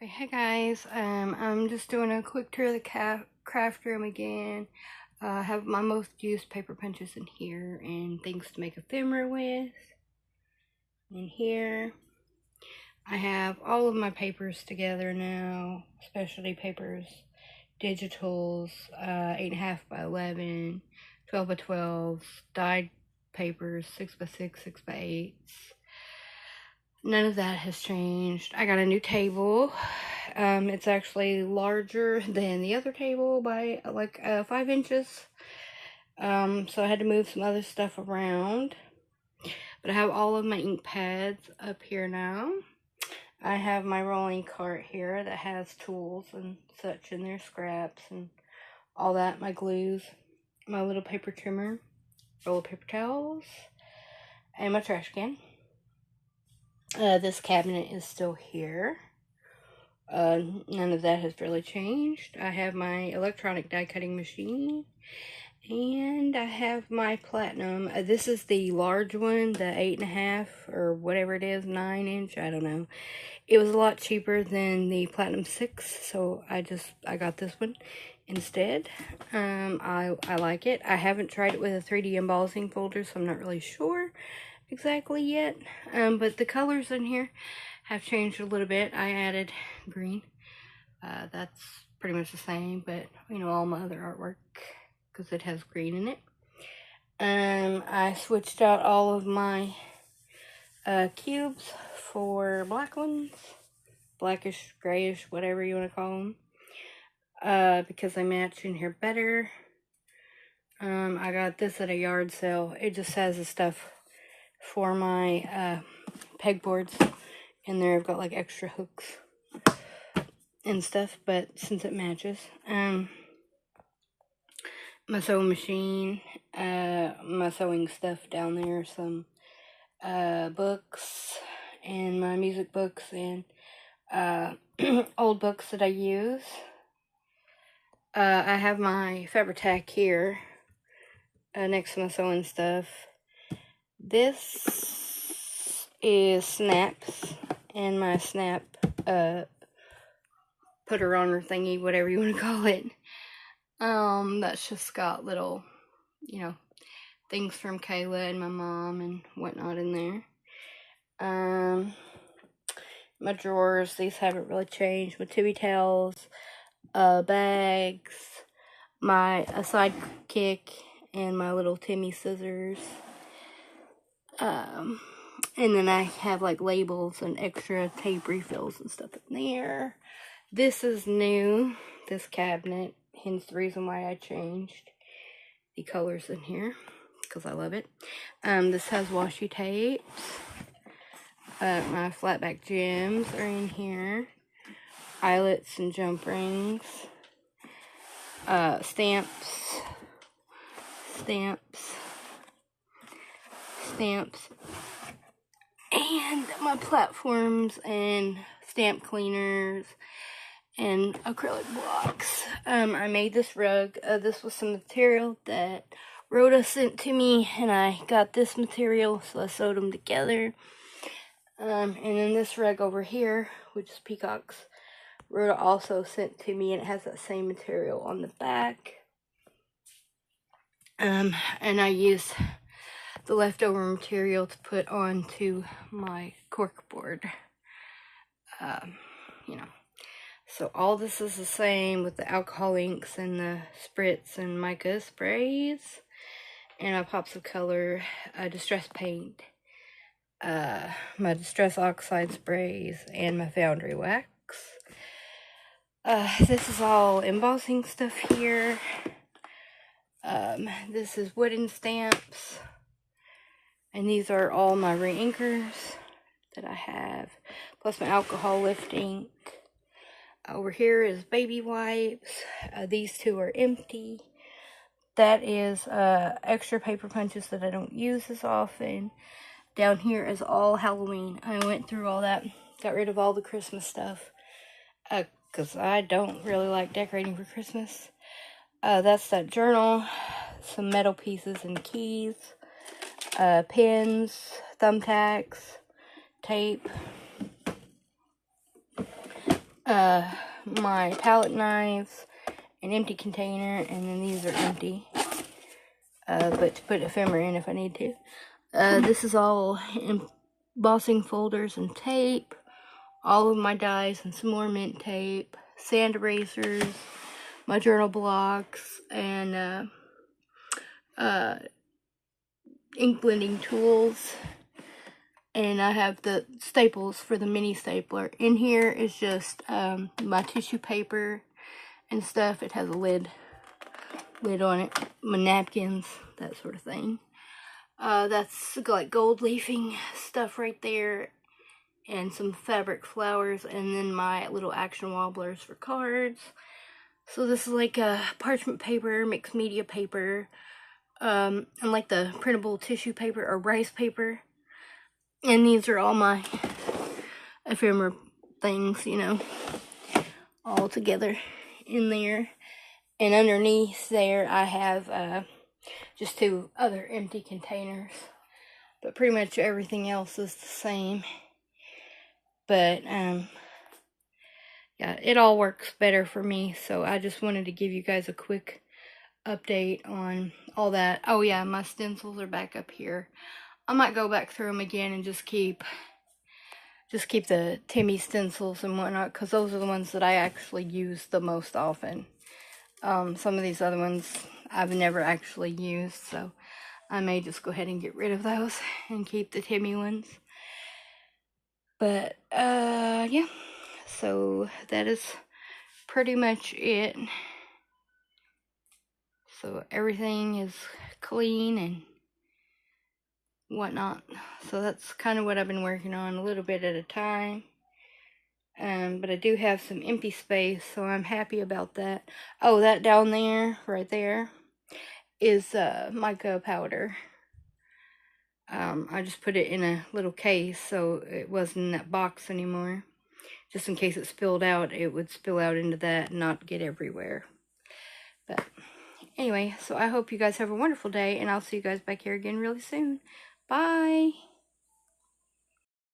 Okay, hey guys, I'm just doing a quick tour of the craft room again. I have my most used paper punches in here and things to make ephemera with. In here, I have all of my papers together now, specialty papers, digitals, 8.5 by 11, 12 by 12, dyed papers, 6 by 6, 6 by 8. None of that has changed. I got a new table. It's actually larger than the other table by like 5 inches. So I had to move some other stuff around. But I have all of my ink pads up here now. I have my rolling cart here that has tools and such in there, scraps and all that, my glues, my little paper trimmer, roll of paper towels, and my trash can. This cabinet is still here. None of that has really changed. I have my electronic die cutting machine, and I have my platinum. This is the large one, the 8.5 or whatever it is, 9-inch, I don't know. It was a lot cheaper than the platinum 6, so I got this one instead. I like it. I haven't tried it with a 3D embossing folder, so I'm not really sure exactly yet. But the colors in here have changed a little bit. I added green. That's pretty much the same, but you know, all my other artwork, because it has green in it. I switched out all of my cubes for black ones, blackish, grayish, whatever you want to call them, because they match in here better. I got this at a yard sale. It just has the stuff for my pegboards in there. I've got like extra hooks and stuff, but since it matches, my sewing machine, my sewing stuff down there, some books and my music books and old books that I use. I have my Fabri-Tac here next to my sewing stuff. This is snaps and my snap putter on thingy, whatever you want to call it. That's just got little, you know, things from Kayla and my mom and whatnot in there. My drawers, these haven't really changed. My tippy towels, bags, my sidekick, and my little Timmy scissors. And then I have like labels and extra tape refills and stuff in there. This is new, this cabinet, hence the reason why I changed the colors in here, because I love it. This has washi tapes. My flatback gems are in here. Eyelets and jump rings. Stamps. And my platforms and stamp cleaners and acrylic blocks. I made this rug. This was some material that Rhoda sent to me, and I got this material, so I sewed them together. And then this rug over here, which is Peacock's, Rhoda also sent to me, and it has that same material on the back. And I used the leftover material to put onto my cork board. You know, so all this is the same with the alcohol inks and the spritz and mica sprays, and my pops of color, distress paint, my distress oxide sprays, and my foundry wax. This is all embossing stuff here. This is wooden stamps, and these are all my re-inkers that I have, plus my alcohol lift ink. Over here is baby wipes. These two are empty. That is extra paper punches that I don't use as often. Down here is all Halloween. I went through all that, got rid of all the Christmas stuff, because I don't really like decorating for Christmas. That's that journal, some metal pieces and keys, pins, thumbtacks, tape. my palette knives, an empty container, and then these are empty. But to put ephemera in if I need to. This is all embossing folders and tape, all of my dies and some more mint tape, sand erasers, my journal blocks, and ink blending tools. And I have the staples for the mini stapler. In here is just my tissue paper and stuff. It has a lid on it. My napkins, that sort of thing. That's like gold leafing stuff right there. And some fabric flowers. And then my little action wobblers for cards. So this is like a parchment paper, mixed media paper. And like the printable tissue paper or rice paper. And these are all my ephemera things, you know, all together in there. And underneath there, I have just 2 other empty containers. But pretty much everything else is the same. But, yeah, it all works better for me. So I just wanted to give you guys a quick update on all that. Oh, yeah, my stencils are back up here. I might go back through them again and just keep the Timmy stencils and whatnot, because those are the ones that I actually use the most often. Some of these other ones I've never actually used, so I may just go ahead and get rid of those and keep the Timmy ones. But, yeah, so that is pretty much it. So everything is clean and whatnot. So that's kind of what I've been working on, a little bit at a time. But I do have some empty space, so I'm happy about that. Oh, that down there, right there, is mica powder. I just put it in a little case, so it wasn't in that box anymore. Just in case it spilled out, it would spill out into that and not get everywhere. But anyway, so I hope you guys have a wonderful day, and I'll see you guys back here again really soon. Bye!